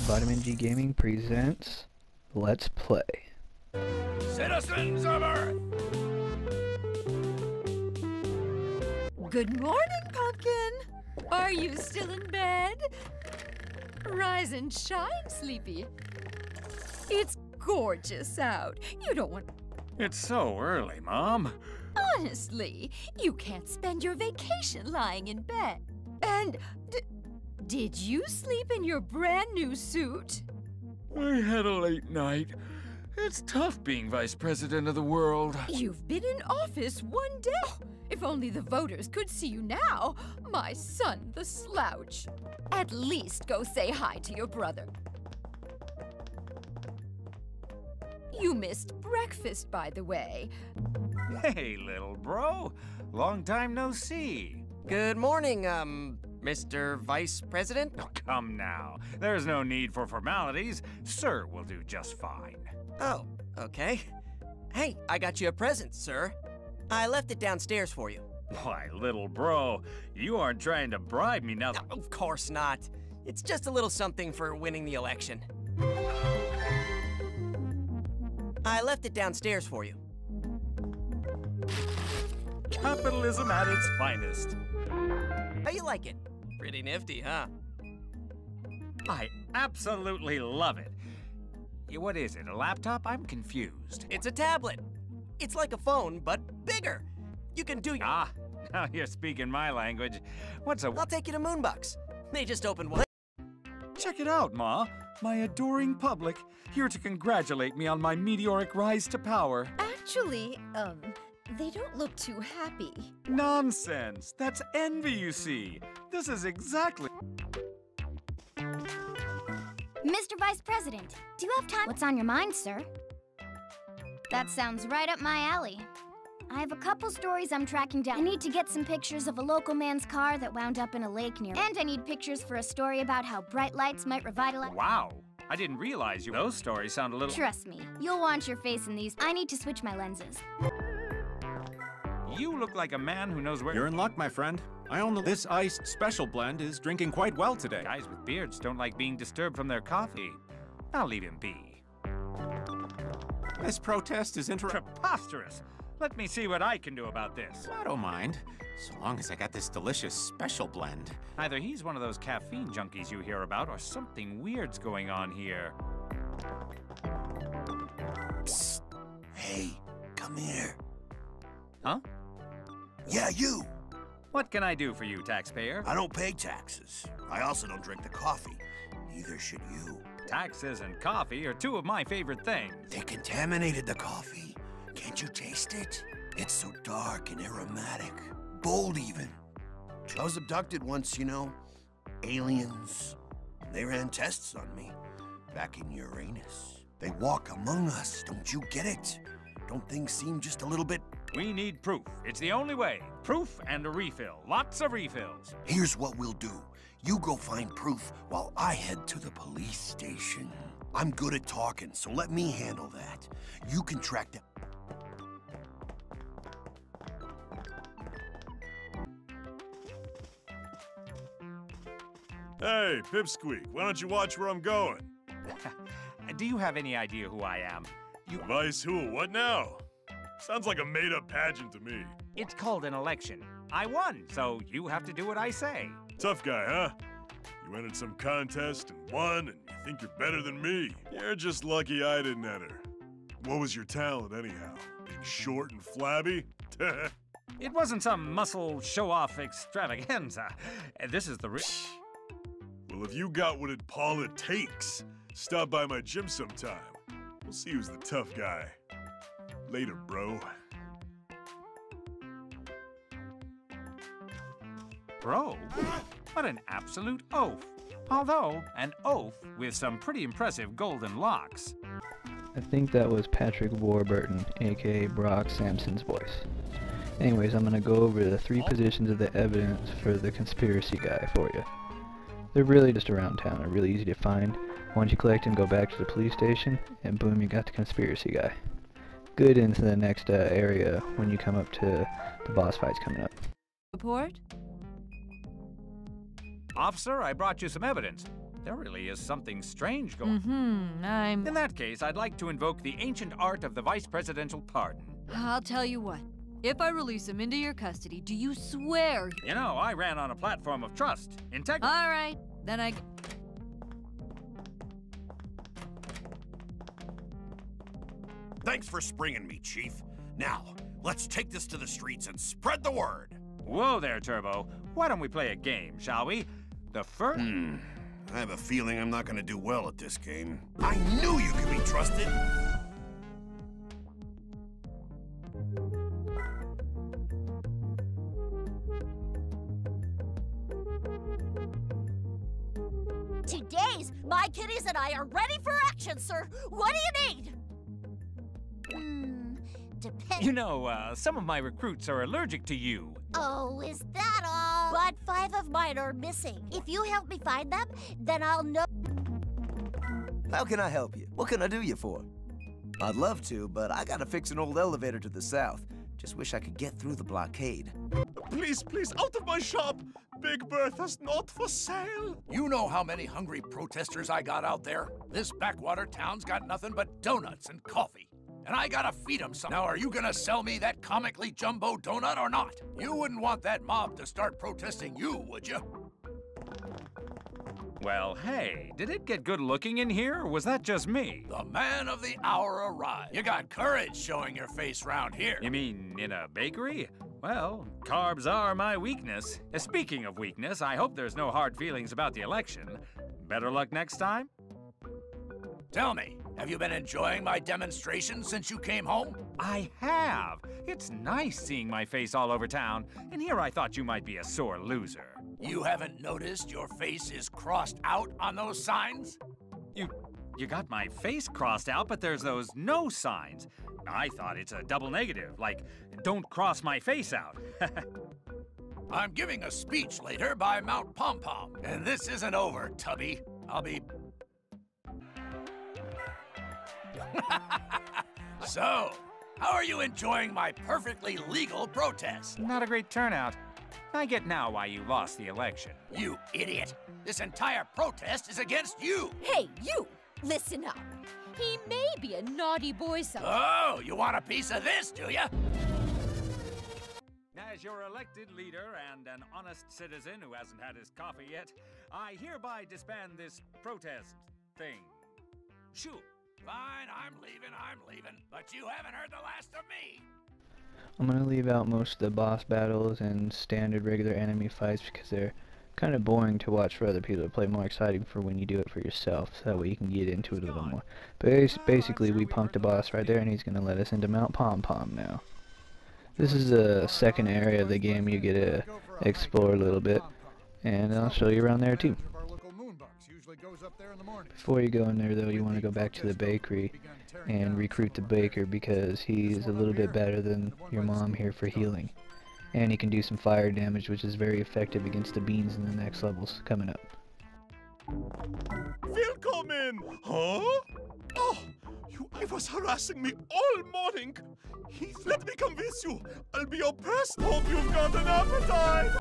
VitaminGGaming presents Let's Play. Citizens of Earth! Good morning, Pumpkin! Are you still in bed? Rise and shine, Sleepy. It's gorgeous out. You don't want... It's so early, Mom. Honestly, you can't spend your vacation lying in bed. And did you sleep in your brand new suit? I had a late night. It's tough being vice president of the world. You've been in office one day. If only the voters could see you now. My son, the slouch. At least go say hi to your brother. You missed breakfast, by the way. Hey, little bro. Long time no see. Good morning, Mr. Vice President. Oh, come now. There's no need for formalities. Sir will do just fine. Oh, okay. Hey, I got you a present, sir. I left it downstairs for you. Why, little bro, you aren't trying to bribe me now. No, of course not. It's just a little something for winning the election. I left it downstairs for you. Capitalism at its finest. How you like it? Pretty nifty, huh? I absolutely love it. What is it, a laptop? I'm confused. It's a tablet. It's like a phone, but bigger. You can do your... Ah, now you're speaking my language. What's a... I'll take you to Moonbucks. They just opened one. Check it out, Ma. My adoring public, here to congratulate me on my meteoric rise to power. Actually, they don't look too happy. Nonsense! That's envy, you see. This is exactly... Mr. Vice President, do you have time? What's on your mind, sir? That sounds right up my alley. I have a couple stories I'm tracking down. I need to get some pictures of a local man's car that wound up in a lake near. And I need pictures for a story about how bright lights might revitalize. Wow! I didn't realize you... Those stories sound a little... Trust me, you'll want your face in these. I need to switch my lenses. You look like a man who knows where... You're in luck, my friend. I own this iced special blend is drinking quite well today. Guys with beards don't like being disturbed from their coffee. I'll leave him be. This protest is Preposterous! Let me see what I can do about this. I don't mind, so long as I got this delicious special blend. Either he's one of those caffeine junkies you hear about, or something weird's going on here. Psst. Hey, come here. Huh? Yeah, you. What can I do for you, taxpayer? I don't pay taxes. I also don't drink the coffee. Neither should you. Taxes and coffee are two of my favorite things. They contaminated the coffee. Can't you taste it? It's so dark and aromatic. Bold, even. I was abducted once, you know. Aliens. They ran tests on me. Back in Uranus. They walk among us. Don't you get it? Don't things seem just a little bit... We need proof. It's the only way. Proof and a refill. Lots of refills. Here's what we'll do. You go find proof while I head to the police station. I'm good at talking, so let me handle that. You can track down... Hey, Pipsqueak, why don't you watch where I'm going? Do you have any idea who I am? Vice who? What now? Sounds like a made-up pageant to me. It's called an election. I won, so you have to do what I say. Tough guy, huh? You entered some contest and won, and you think you're better than me. You're just lucky I didn't enter. What was your talent, anyhow? Being short and flabby? It wasn't some muscle show-off extravaganza. This is the Well, if you got what it takes, stop by my gym sometime. We'll see who's the tough guy. Later, bro. Bro? What an absolute oaf. Although, an oaf with some pretty impressive golden locks. I think that was Patrick Warburton, aka Brock Sampson's voice. Anyways, I'm gonna go over the 3 positions of the evidence for the conspiracy guy for you. They're really just around town, they're really easy to find. Once you collect them, go back to the police station, and boom, you got the conspiracy guy. Good into the next area when you come up to the boss fights coming up. Report? Officer, I brought you some evidence. There really is something strange going Mm-hmm, In that case, I'd like to invoke the ancient art of the vice presidential pardon. I'll tell you what. If I release him into your custody, do you swear? You know, I ran on a platform of trust, integrity. All right, then I... Thanks for springing me, Chief. Now, let's take this to the streets and spread the word. Whoa there, Turbo. Why don't we play a game, shall we? The first... I have a feeling I'm not gonna do well at this game. I knew you could be trusted! My kitties and I are ready for action, sir. What do you need? You know, some of my recruits are allergic to you. Oh, is that all? But 5 of mine are missing. If you help me find them, then I'll know. How can I help you? What can I do you for? I'd love to, but I gotta fix an old elevator to the south. Just wish I could get through the blockade. Please, please, out of my shop! Big Bertha's not for sale! You know how many hungry protesters I got out there? This backwater town's got nothing but donuts and coffee. And I gotta feed them some. Now, are you gonna sell me that comically jumbo donut or not? You wouldn't want that mob to start protesting you, would you? Well, hey, did it get good looking in here, or was that just me? The man of the hour arrived. You got courage showing your face round here. You mean in a bakery? Well, carbs are my weakness. Speaking of weakness, I hope there's no hard feelings about the election. Better luck next time? Tell me, have you been enjoying my demonstration since you came home? I have. It's nice seeing my face all over town, and here I thought you might be a sore loser. You haven't noticed your face is crossed out on those signs? You got my face crossed out, but there's those no signs. I thought it's a double negative, like, don't cross my face out. I'm giving a speech later by Mount Pom Pom, and this isn't over, Tubby. I'll be... So, how are you enjoying my perfectly legal protest? Not a great turnout. I get now why you lost the election. You idiot! This entire protest is against you! Hey, you! Listen up. He may be a naughty boy sometimes. Oh, you want a piece of this, do you? As your elected leader and an honest citizen who hasn't had his coffee yet, I hereby disband this protest thing. Shoo! Fine, I'm leaving, but you haven't heard the last of me! I'm gonna leave out most of the boss battles and standard regular enemy fights because they're kind of boring to watch for other people to play, more exciting for when you do it for yourself, so that way you can get into it a little more. But basically we punked a boss right there and he's gonna let us into Mount Pom Pom now. This is the second area of the game you get to explore a little bit, and I'll show you around there too. Before you go in there though, you want to go back to the bakery and recruit the baker because he's a little bit better than your mom here for healing. And he can do some fire damage, which is very effective against the beans in the next levels coming up. Willkommen! Huh? Oh, I was harassing me all morning. Heath, let me convince you. I'll be your pest. Hope you've got an appetite.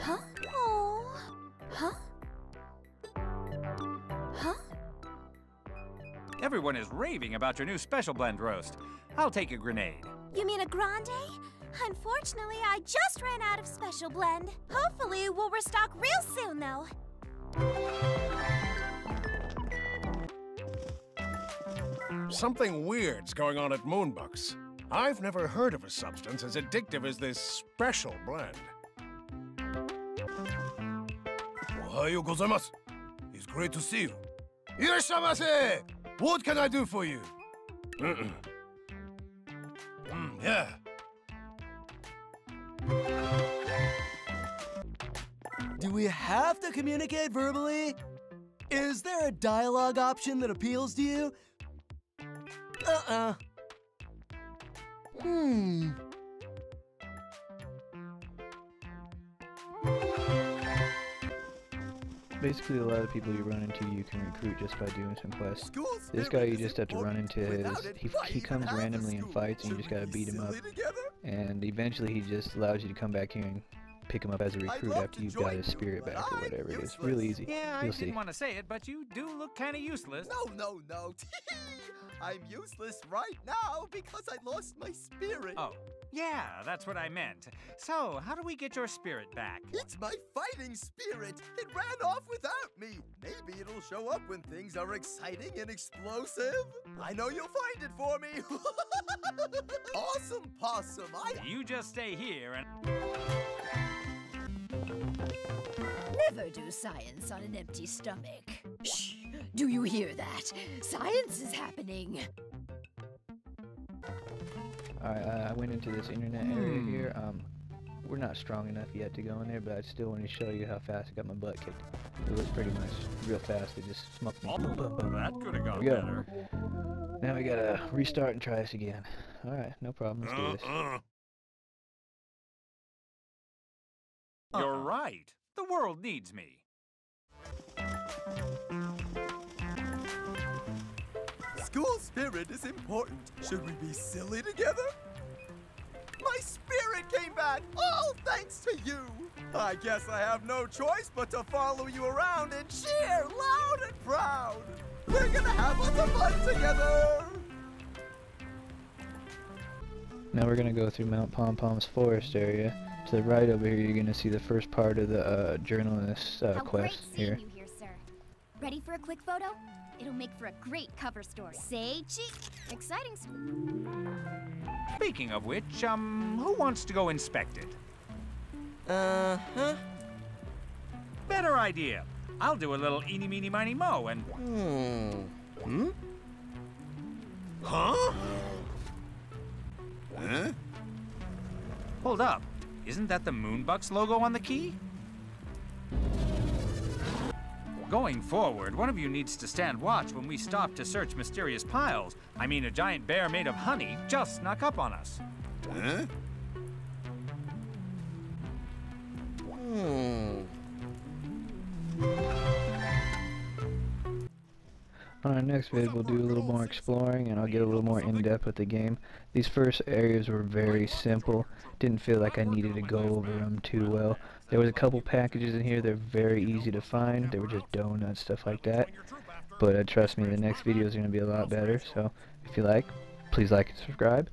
Huh? Oh. Huh? Huh? Everyone is raving about your new special blend roast. I'll take a grenade. You mean a grande? Unfortunately, I just ran out of special blend. Hopefully, we'll restock real soon, though. Something weird's going on at Moonbucks. I've never heard of a substance as addictive as this special blend. Ohayou gozaimasu. It's great to see you. Irashamase! What can I do for you? Yeah. Do we have to communicate verbally? Is there a dialogue option that appeals to you? Basically, a lot of people you run into you can recruit just by doing some quests. This guy you just have to run into he comes randomly in fights and you just gotta beat him up. and eventually he just allows you to come back here and pick him up as a recruit after you've got his spirit back or whatever it is. Real easy. Yeah, You'll I see. didn't want to say it, but you do look kind of useless. No. I'm useless right now because I lost my spirit. Oh, yeah, that's what I meant. So, how do we get your spirit back? It's my fighting spirit. It ran off without me. Maybe it'll show up when things are exciting and explosive. I know you'll find it for me. Awesome possum. You just stay here and... Never do science on an empty stomach. Shh! Do you hear that? Science is happening. Alright, I went into this internet area here. We're not strong enough yet to go in there, but I still want to show you how fast I got my butt kicked. It was pretty much real fast. It just smoked me. Boom, boom, boom. That could have gone There we go. better. Now we gotta restart and try this again. Alright, no problem. Let's do this. You're right. The world needs me. School spirit is important. Should we be silly together? My spirit came back, all thanks to you. I guess I have no choice but to follow you around and cheer loud and proud. We're gonna have lots of fun together. Now we're gonna go through Mount Pom Pom's forest area. To the right over here, you're gonna see the first part of the journalist quest here. You here, sir. Ready for a quick photo? It'll make for a great cover story. Say cheese. Exciting. Speaking of which, who wants to go inspect it? Uh-huh. Better idea. I'll do a little eeny, meeny, miny, mo and... Huh? Huh? Hold up. Isn't that the Moonbucks logo on the key? Going forward, one of you needs to stand watch when we stop to search mysterious piles. I mean, a giant bear made of honey just snuck up on us. Huh? On our next vid, we'll do a little more exploring, and I'll get a little more in-depth with the game. These first areas were very simple. Didn't feel like I needed to go over them too well. There was a couple packages in here that are very easy to find. They were just donuts, stuff like that. But trust me, the next video is going to be a lot better. So if you like, please like and subscribe.